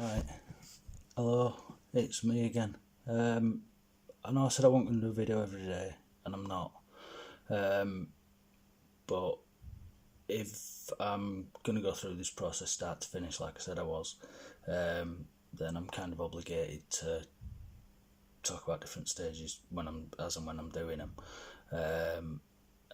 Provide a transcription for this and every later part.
Right, hello, it's me again. I know I said I wasn't going to do a video every day, and I'm not. But if I'm going to go through this process start to finish, like I said I was, then I'm kind of obligated to talk about different stages when I'm doing them. And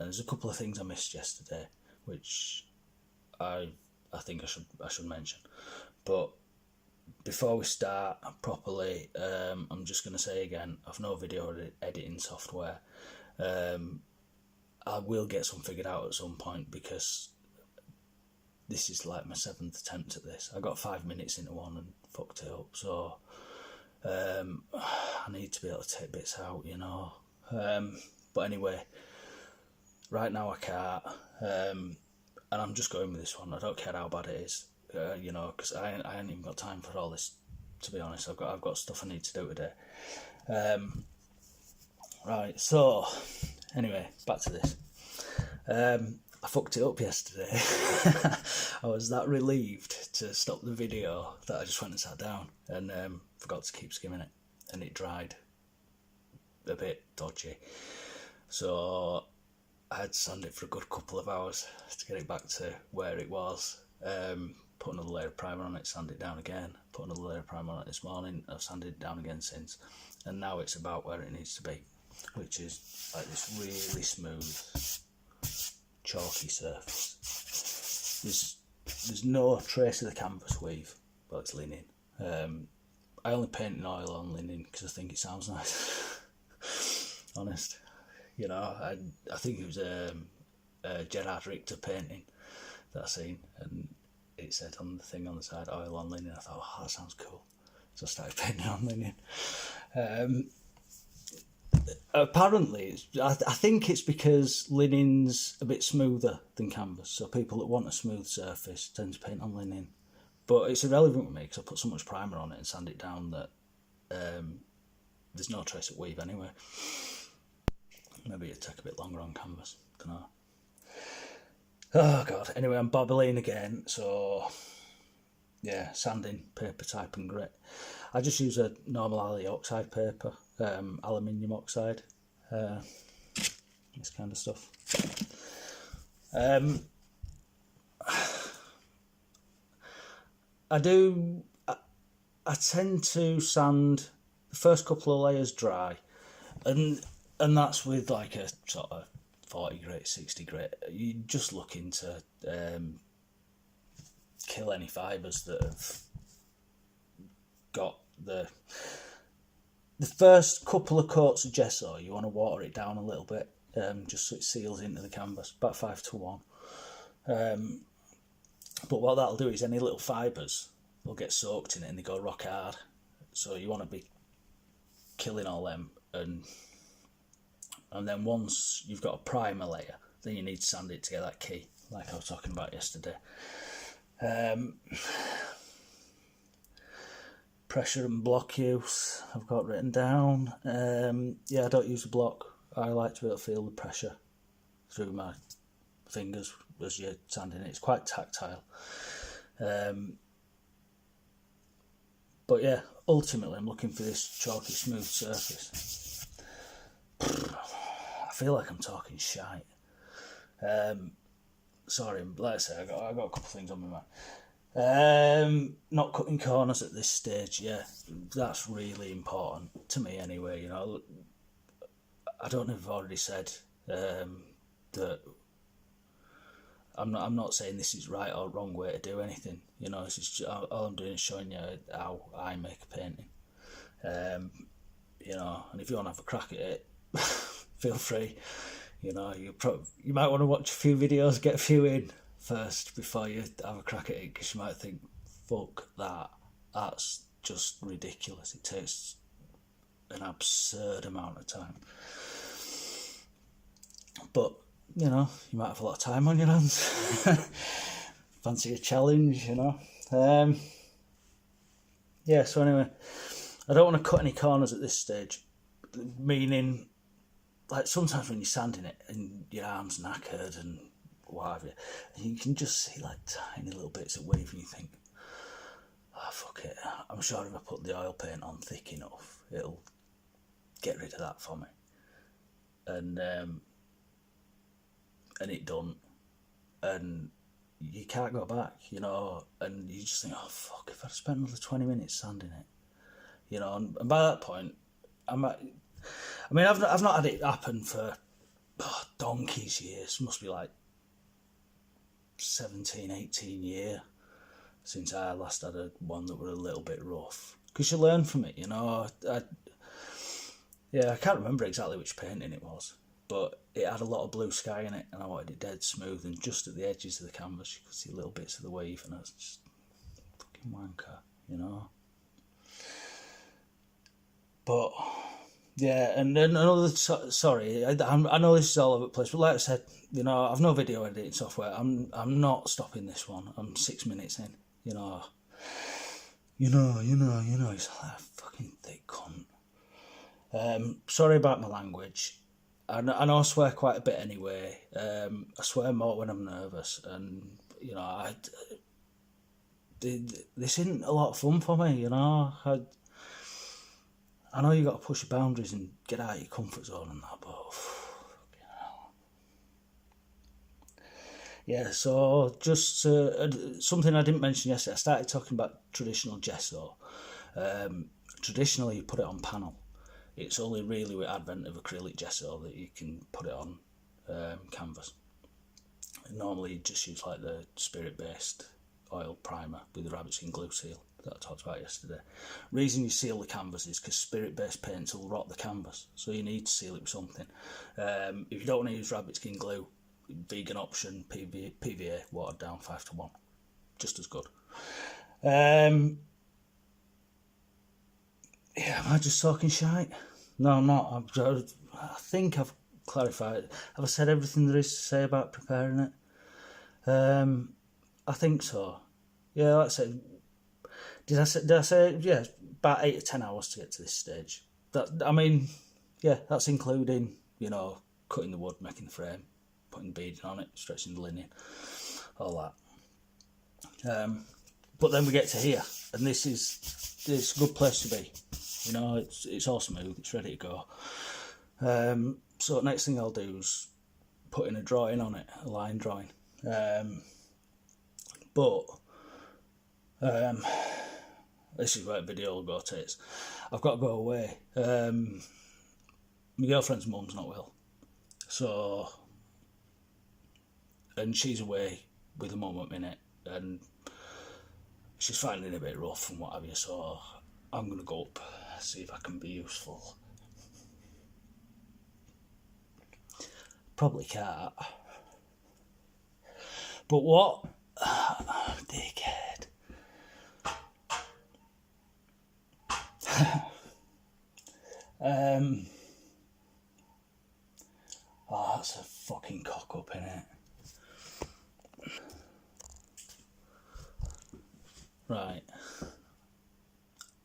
there's a couple of things I missed yesterday, which I think I should mention. But before we start properly, I'm just going to say again, I've no video editing software. I will get some figured out at some point, because this is like my 7th attempt at this. I got 5 minutes into one and fucked it up, so I need to be able to take bits out, you know. But anyway, right now I can't, and I'm just going with this one. I don't care how bad it is, you know, because I ain't even got time for all this, to be honest. I've got stuff I need to do today. Right, so anyway, back to this. I fucked it up yesterday. I was that relieved to stop the video that I just went and sat down and forgot to keep skimming it, and it dried a bit dodgy. So I had to sand it for a good couple of hours to get it back to where it was. Put another layer of primer on it, sand it down again, put another layer of primer on it this morning. I've sanded it down again since, and now it's about where it needs to be, which is like this really smooth, chalky surface. There's no trace of the canvas weave, but it's linen. I only paint in oil on linen because I think it sounds nice. Honest, you know, I think it was a Gerard Richter painting that I seen, and it said on the thing on the side, oil on linen. I thought, oh, that sounds cool, so I started painting on linen. Apparently, I think it's because linen's a bit smoother than canvas, so people that want a smooth surface tend to paint on linen. But it's irrelevant with me because I put so much primer on it and sand it down that there's no trace of weave anyway. Maybe it'd take a bit longer on canvas, don't know. Oh god, anyway, I'm bobbling again, so yeah, sanding, paper type and grit. I just use a normal Ali oxide paper, aluminium oxide, this kind of stuff. I tend to sand the first couple of layers dry, and that's with like a sort of 40 grit, 60 grit. You're just looking to kill any fibres that have got the first couple of coats of gesso. You want to water it down a little bit, just so it seals into the canvas, about 5-1. But what that'll do is any little fibres will get soaked in it and they go rock hard. So you want to be killing all them, and then once you've got a primer layer, then you need to sand it to get that key, like I was talking about yesterday. Pressure and block use I've got written down. Yeah, I don't use a block. I like to be able to feel the pressure through my fingers as you're sanding it. It's quite tactile. But yeah, ultimately I'm looking for this chalky smooth surface. I feel like I'm talking shite. Sorry, like I say, I got a couple of things on my mind. Not cutting corners at this stage, yeah, that's really important to me anyway. You know, I don't know if I've already said that I'm not saying this is right or wrong way to do anything. You know, this is just, all I'm doing is showing you how I make a painting. You know, and if you want to have a crack at it, feel free. You know, you might want to watch a few videos, get a few in first before you have a crack at it, because you might think, fuck that, that's just ridiculous. It takes an absurd amount of time. But, you know, you might have a lot of time on your hands. Fancy a challenge, you know. Yeah, so anyway, I don't want to cut any corners at this stage, meaning, like, sometimes when you're sanding it and your arm's knackered and what have you, and you can just see like tiny little bits of weave and you think, oh fuck it, sure if I put the oil paint on thick enough, it'll get rid of that for me. And it done. And you can't go back, you know, and you just think, oh fuck, if I'd spent another 20 minutes sanding it, you know, and by that point, I've not had it happen for donkey's years. It must be like 17, 18 years since I last had one that were a little bit rough. Because you learn from it, you know. I can't remember exactly which painting it was, but it had a lot of blue sky in it, and I wanted it dead smooth, and just at the edges of the canvas you could see little bits of the wave, and I was just fucking wanker, you know. But yeah, and then another, sorry, I know this is all over the place, but like I said, you know, I've no video editing software. I'm not stopping this one. I'm 6 minutes in, you know. It's like a fucking thick cunt. Sorry about my language. I know I swear quite a bit anyway. I swear more when I'm nervous, and you know, this isn't a lot of fun for me. You know, I know you got to push your boundaries and get out of your comfort zone and that, but yeah. So just something I didn't mention yesterday. I started talking about traditional gesso. Traditionally, you put it on panel. It's only really with advent of acrylic gesso that you can put it on canvas. Normally you just use like the spirit-based oil primer with the rabbit skin glue seal that I talked about yesterday. Reason you seal the canvas is because spirit-based paints will rot the canvas, so you need to seal it with something. If you don't want to use rabbit skin glue, vegan option, PVA, watered down 5:1, just as good. Yeah, am I just talking shite? No, I'm not. I think I've clarified. Have I said everything there is to say about preparing it? I think so. Yeah, like I said, did I say yeah, about 8 to 10 hours to get to this stage. That's including, you know, cutting the wood, making the frame, putting beading on it, stretching the linen, all that. But then we get to here, and this is a good place to be. You know, it's all smooth, it's ready to go. So next thing I'll do is put in a drawing on it, a line drawing. This is where the video will go to. I've got to go away. My girlfriend's mum's not well, so, and she's away with her mum at the minute, and she's finding it a bit rough and what have you, so I'm going to go up, see if I can be useful. Probably can't. But what? Dickhead. That's a fucking cock up, innit? Right.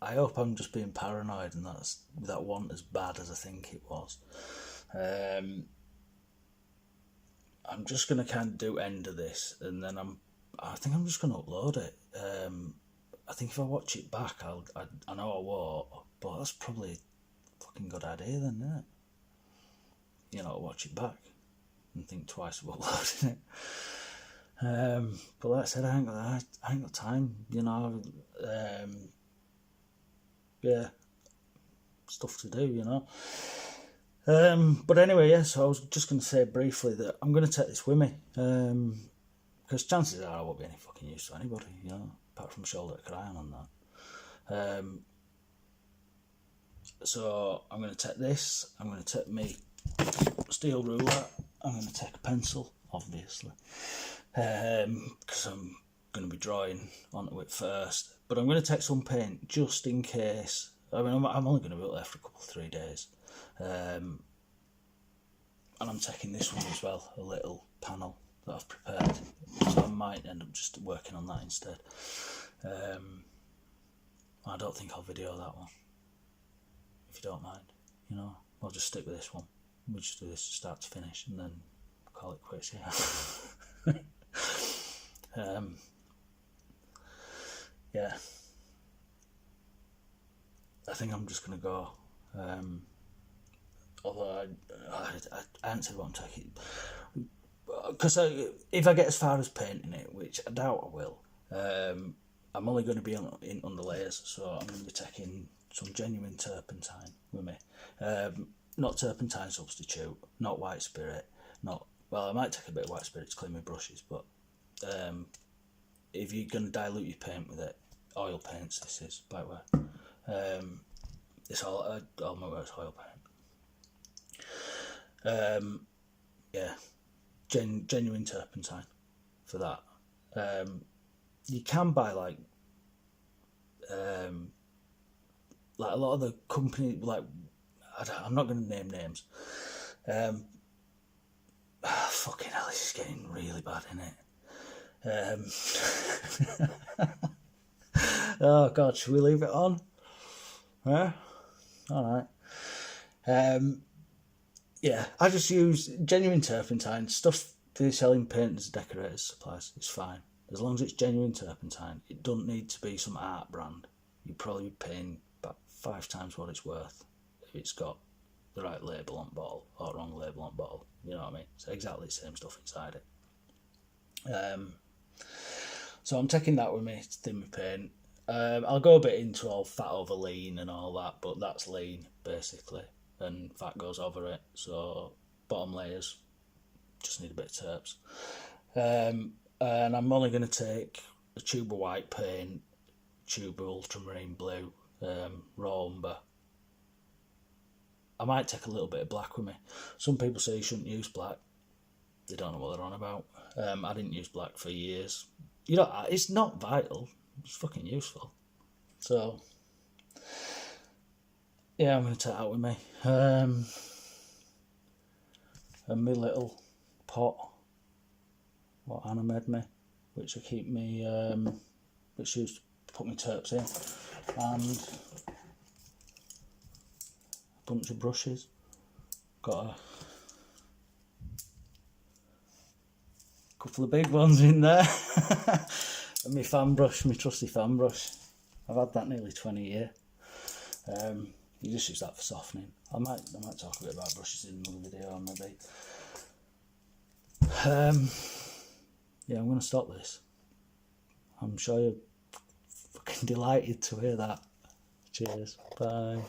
I hope I'm just being paranoid and that wasn't as bad as I think it was. I'm just going to kind of do end of this, and then I think I'm just going to upload it. I think if I watch it back, I know I won't, but that's probably a fucking good idea then, isn't it? You know, watch it back and think twice about uploading it. But like I said, I ain't got time, you know. Yeah, stuff to do, you know. But anyway, yeah, so I was just going to say briefly that I'm going to take this with me, because chances are I won't be any fucking use to anybody, you know, apart from shoulder to cry on that. So I'm going to take this, I'm going to take me steel ruler, I'm going to take a pencil, obviously, because I'm going to be drawing onto it first, but I'm going to take some paint just in case. I mean, I'm only going to be up there for a couple, 3 days. And I'm taking this one as well, a little panel that I've prepared, so I might end up just working on that instead. I don't think I'll video that one, if you don't mind, you know. I'll just stick with this one. We'll just do this start to finish and then call it quits, yeah. Yeah. I think I'm just going to go. Although I answered what I'm taking. Because if I get as far as painting it, which I doubt I will, I'm only going to be on underlayers, so I'm going to be taking some genuine turpentine with me. Not turpentine substitute, not white spirit, not, well, I might take a bit of white spirit to clean my brushes, but if you're going to dilute your paint with it, oil paints this is, by the way. It's all my work's oil paint. Yeah, genuine turpentine for that. You can buy like a lot of the company, like, I'm not going to name names. Fucking hell, this is getting really bad, isn't it? Oh God, should we leave it on? Yeah, all right. Yeah, I just use genuine turpentine. Stuff for selling painters, decorators, supplies. It's fine as long as it's genuine turpentine. It doesn't need to be some art brand. You're probably paying about 5 times what it's worth if it's got the right label on bottle or wrong label on bottle. You know what I mean? It's exactly the same stuff inside it. So I'm taking that with me to thin my paint. I'll go a bit into all fat over lean and all that, but that's lean basically, and fat goes over it. So bottom layers just need a bit of terps. And I'm only going to take a tube of white paint, tube of ultramarine blue, raw umber. I might take a little bit of black with me. Some people say you shouldn't use black. They don't know what they're on about. I didn't use black for years. You know, it's not vital. It's fucking useful. So, yeah, I'm going to take that with me. And my little pot, what Anna made me, which I keep me, which used to put my terps in, and a bunch of brushes. Got a couple of big ones in there. And my fan brush, my trusty fan brush. I've had that nearly 20 years. You just use that for softening. I might talk a bit about brushes in another video, maybe. Yeah, I'm going to stop this. I'm sure you're fucking delighted to hear that. Cheers. Bye.